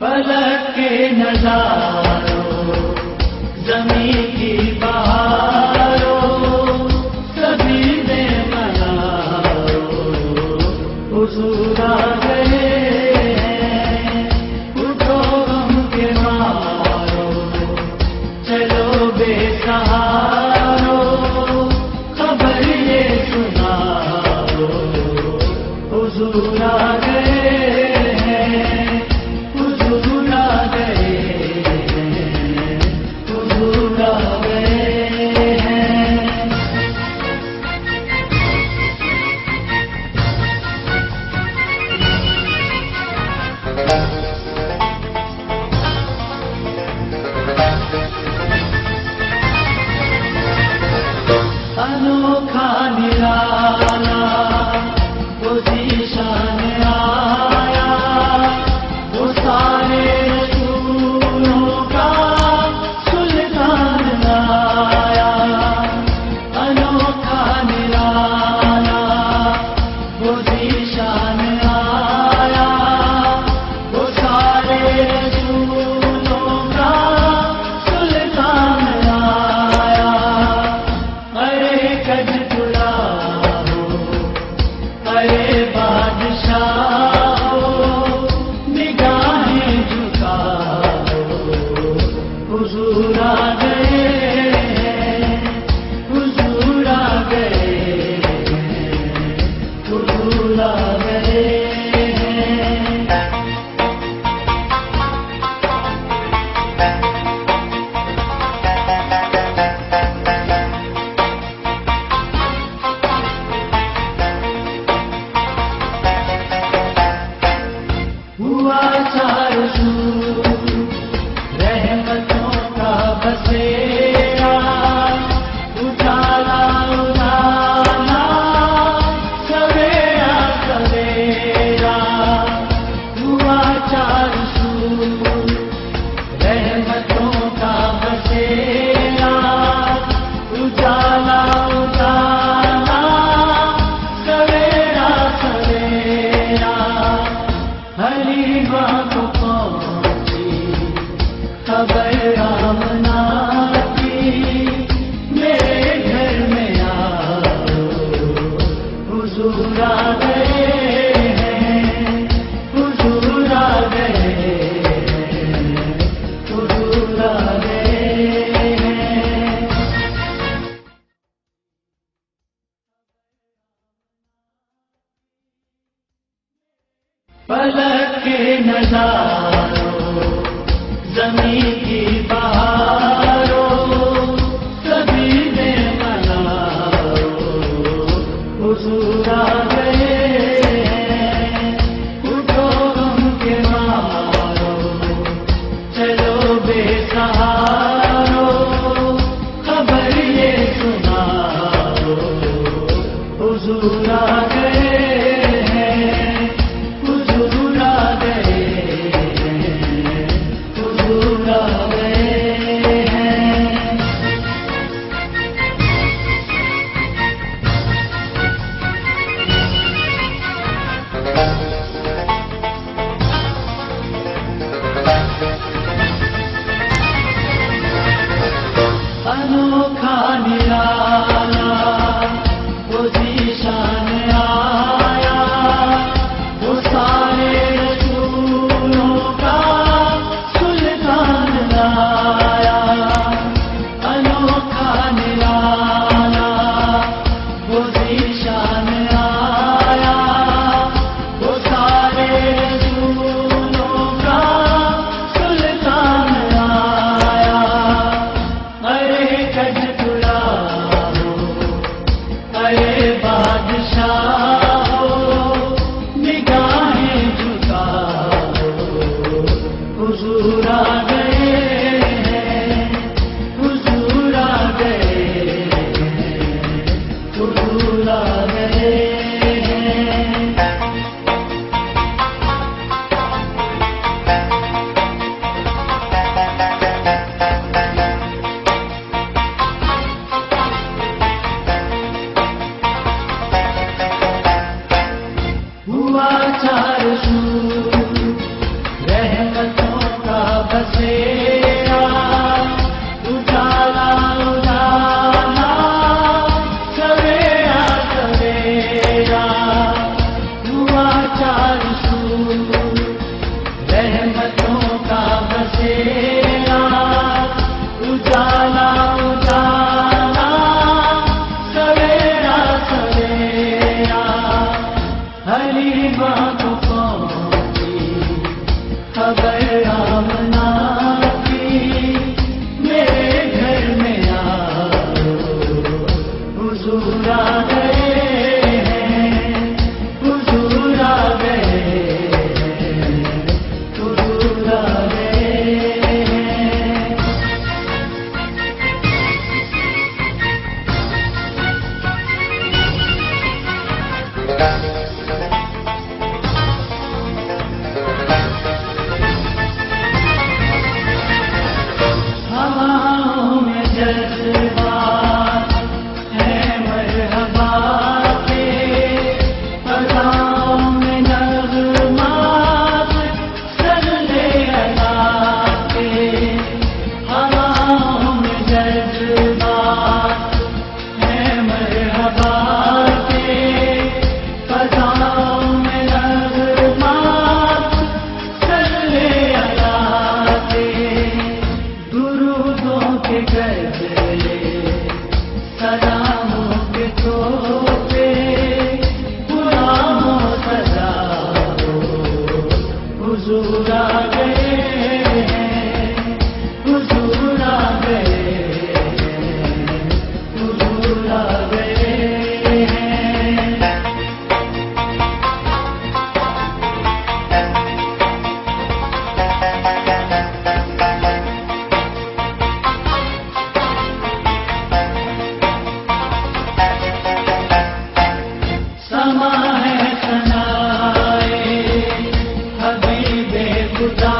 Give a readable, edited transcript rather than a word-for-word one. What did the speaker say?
पलक के नजारों जमीन की बहारों सभी ने मनाओ हुजूर आ गए हैं। उठो गम के मारो चलो बेसहारो खबर ये सुनाओ हुजूर आ गए अनोखा निराला वो ज़ीशान आया, वो सारे रसूलों का सुल्तान आया। अनोखा निराला वो ज़ीशान आया, वो सारे रसूलों का सुल्तान आया। अरे गज तुला हो, अरे बादशाह हो, निगाहें झुकाओ हुजूर आ गए हैं। हुजूर आ गए हैं। हुजूर आ गए हैं। हुआ चारों सूर रहमतों का बसेरा, उजाला उजाला सवेरा सवेरा। हुआ चारों सूर रहमतों का बसेरा, उजाला उजाला सवेरा सवेरा। हलीमा को पहुंची खबर आमना की, मेरे घर में आओ हुजूर आ गए हैं। हुजूर आ गए हैं। हुजूर आ गए हैं। पलक के नजारों जमीन की बहारों सभी ने मनाओ हुजूर आ गए हैं। उठो गम के मारो चलो बेसहारो खबर ये सुनाओ हुजूर आ गए हैं। हुजूर आ गए हैं। हुजूर आ खबर आमना की, मेरे घर में आओ, हुजूर आ गए हैं, हुजूर आ गए हैं, हुजूर आ गए हैं। हवाओं में जज्बात है मरहबा के, फज़ाओं में नग़मात सल्ले अला के। हवाओं में जज्बात है मरहबा के, फज़ाओं में नग़मात सल्ले अला के। दुरूदों के गज़ले, सलामों के तोहफे, गुलामों सजाओ, हुजूर आ गए हैं, हुजूर आ गए हैं, हुजूर आ गए हैं। समा है सनाए हबीबे खुदा